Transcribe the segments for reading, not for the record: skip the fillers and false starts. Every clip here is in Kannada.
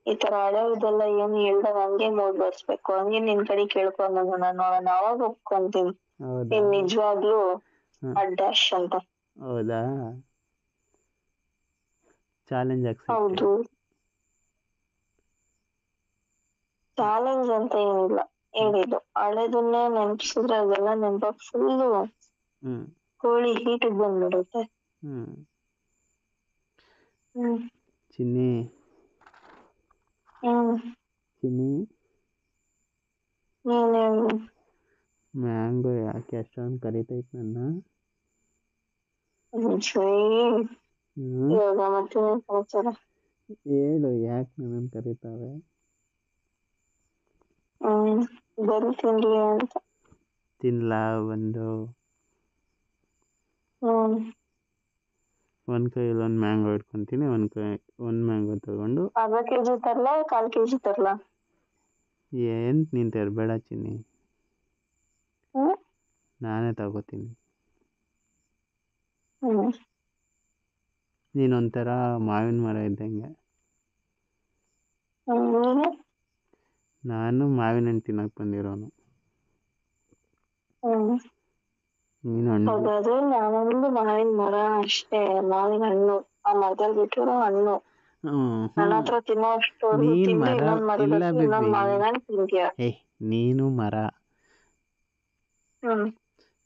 ಈ ತರ ಹಳೆದೆಲ್ಲ ಏನು ಹೇಳ್ದಾಗ ಹಂಗೆ ಬರ್ಸ್ಬೇಕು, ಹಂಗೆ ನಿನ್ ಕಡೆ ಕೇಳ್ಕೊಂಡ್ ನಾನು ನೋಡೋಣ, ಅವಾಗ ಒಪ್ಕೊಂತೀನಿ ನೀನ್ ನಿಜವಾಗ್ಲೂ ಡ್ಯಾಶ್ ಅಂತ. ಹೌದಾ, ಚಾಲೆಂಜ್ ಹೌದು, ಚಾಲೆಂಜ್ ಅಂತ ಏನಿಲ್ಲ, ಹೇಳಿದ್ದು ಹಳೆದನ್ನೇ ನೆನ್ಪಿಸಿದ್ರೆ ಅದೆಲ್ಲ ನೆನಪಾಗ ಫುಲ್ಲು ಕೋಳಿ ಹೀಟಿಗೆ ಬಂದ್ಬಿಡುತ್ತೆ. ಚಿನ್ನಿ ಚಿನ್ನಿ, ಮ್ಯಾಂಗೋ ಯಾಕೆ ಅಷ್ಟೊಂದು ಕರಿತೈತ್ ನನ್ನ? ಹೇಳು, ಯಾಕೆ ನನ್ನ ಕರೀತಾವೆ? ತಿನ್ಲಾ ಒಂದು? ಒಂದ್ ಕೈಯಲ್ಲಿ ಒಂದ್ ಮ್ಯಾಂಗೋ ಇಟ್ಕೊಂತೀನಿ, ಒಂದ್ ಮ್ಯಾಂಗೋ ತಗೊಂಡು. ಅರ್ಧ ಕೆಜಿ ತರ್ಲಾ, 1/4 ಕೆಜಿ ತರ್ಲಾ? ಏನ್ ನೀನ್ ತರಬೇಡ ಚಿನ್ನಿ, ನಾನೇ ತಗೋತೀನಿ. ನೀನೊಂಥರ ಮಾವಿನ ಮರ ಇದ್ದಂಗೆ. ನಾನು ಮಾವಿನ ಹಣ್ಣು ತಿನ್ನಕ್ ಬಂದಿರೋನು. ಹಾಗಾದ್ರೆ ನಾನೊಂದು ಮಾವಿನ ಮರ ಅಷ್ಟೇ, ಮಾವಿನ ಹಣ್ಣು ಆ ಮರದಲ್ಲಿ ಬಿಟ್ಟಿರೋ ಹಣ್ಣು ನನ್ನ ಹತ್ರ ತಿನ್ನೋಷ್ಟು ಮಾವಿನ ಹಣ್ಣು ತಿಂತೀಯ? ನೀನು ಮರ,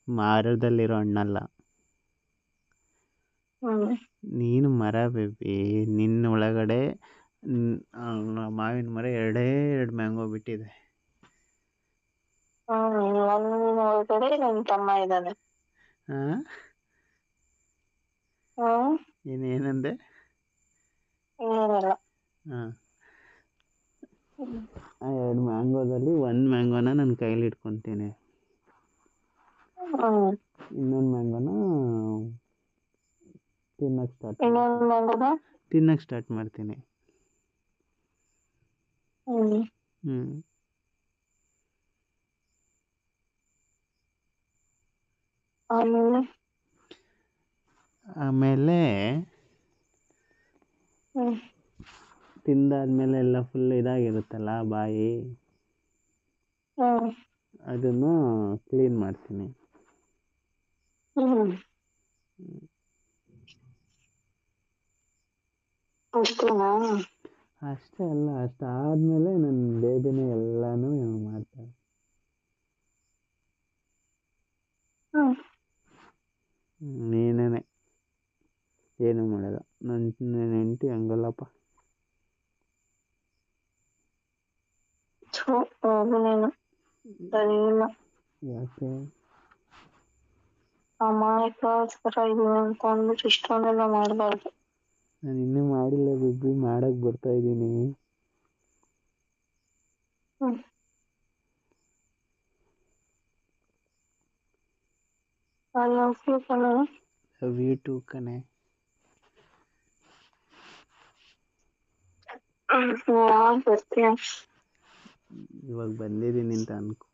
ಮರದಲ್ಲಿರೋ ಹಣ್ಣಲ್ಲ. ನೀನು ಮರ ಬೇಬಿ. ನಿನ್ನ ಒಳಗಡೆ ಮಾವಿನ ಮರ 2 ಮ್ಯಾಂಗೋ ಬಿಟ್ಟಿದೆ. ನನ್ನ ಒಳಗಡೆ ನನ್ನ ತಮ್ಮ ಇದ್ದಾನೆ. ಏನಂದೆ? ಏನಿಲ್ಲ. ಆ 2 ಮ್ಯಾಂಗೋದಲ್ಲಿ 1 ಮ್ಯಾಂಗೋನ ನನ್ನ ಕೈಲಿ ಇಟ್ಕೊತೀನಿ, ಇನ್ನೊಂದು ಮ್ಯಾಂಗೋನ ತಿನ್ನಕ್ ಸ್ಟಾರ್ಟ್ ಮಾಡ್ತೀನಿ. ಆಮೇಲೆ ತಿಂದಾದ್ಮೇಲೆ ಎಲ್ಲ ಫುಲ್ ಇದಾಗಿರುತ್ತಲ್ಲ ಬಾಯಿ, ಅದನ್ನು ಕ್ಲೀನ್ ಮಾಡ್ತೀನಿ. ಅಷ್ಟೇ ಅಲ್ಲ, ಅಷ್ಟಾದ್ಮೇಲೆ ನನ್ನ ಬೇಬಿನೇ ಎಲ್ಲಾನು ಮಾಡ್ತಾರೆ. ನೀನೇನೆ ಏನು ಮಾಡಲ್ಲ, ನನ್ನ ಹೆಂಡತಿ ಹಂಗಲ್ಲಪ್ಪ. ಯಾಕೆ ಅಮಾಯಕರ ಇದೀನಿ ಅಂತ ಅಂದ್ಬಿಟ್ಟು ಇಷ್ಟೊಂದೆಲ್ಲ ಮಾಡಬಾರ್ದು. ನಾನು ಇನ್ನೂ ಮಾಡಿಲ್ಲ ಬಿಬ್ಬಿ, ಮಾಡಕ್ ಬರ್ತಾ ಇದ್ದೀನಿ. ಲವ್ ಯು ಟು ಕಣೆ. ಇವಾಗ ಬಂದಿದ್ದೀನಿ ಅಂತ ಅನ್ಕೋ.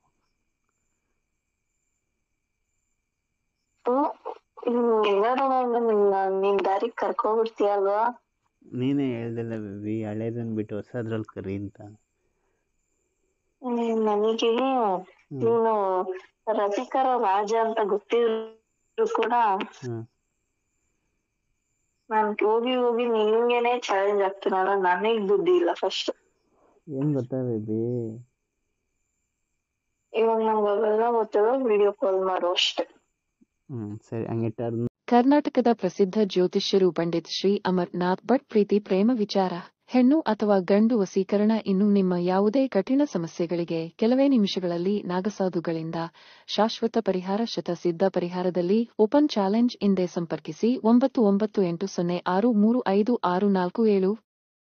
ನಿನ್ ದಾರಿಗೆ ಕರ್ಕೊಂಡ್ಬಿಡ್ತೀಯಲ್ವಾ? ನೀನೇ ಹೇಳ್ದಲ್ಲ ಬೇಬಿ, ಹಳೇದನ್ ಬಿಟ್ಟು ಹೊಸದ್ರಲ್ಲಿ ಕರಿ ಅಂತ. ನನಗೆ ನೀನು ರಸಿಕರ ರಾಜ ಅಂತ ಗೊತ್ತಿದ್ರು ಕೂಡ ನಾನು ಹೋಗಿ ಹೋಗಿ ನಿಂಗೇನೆ ಚಾಲೆಂಜ್ ಆಗ್ತೀನಲ್ಲ, ನನಗ್ ಬುದ್ಧಿ ಇಲ್ಲ ಫಸ್ಟ್. ಏನ್ ಗೊತ್ತಾ ಬೇಬಿ, ಇವಾಗ ನಂಗೆ ಅವೆಲ್ಲ ಗೊತ್ತಿರೋ ವಿಡಿಯೋ ಕಾಲ್ ಮಾಡು ಅಷ್ಟೇ. ಸರಿ, ಹಂಗೆ ಟರ್ನ್. ಕರ್ನಾಟಕದ ಪ್ರಸಿದ್ಧ ಜ್ಯೋತಿಷ್ಯರು ಪಂಡಿತ್ ಶ್ರೀ ಅಮರ್ನಾಥ್ ಭಟ್ ಪ್ರೀತಿ ಪ್ರೇಮ ವಿಚಾರ, ಹೆಣ್ಣು ಅಥವಾ ಗಂಡು ವಸೀಕರಣ, ಇನ್ನು ನಿಮ್ಮ ಯಾವುದೇ ಕಠಿಣ ಸಮಸ್ಯೆಗಳಿಗೆ ಕೆಲವೇ ನಿಮಿಷಗಳಲ್ಲಿ ನಾಗಸಾಧುಗಳಿಂದ ಶಾಶ್ವತ ಪರಿಹಾರ. ಶತಸಿದ್ಧ ಪರಿಹಾರದಲ್ಲಿ ಓಪನ್ ಚಾಲೆಂಜ್. ಹಿಂದೆ ಸಂಪರ್ಕಿಸಿ 9980635647.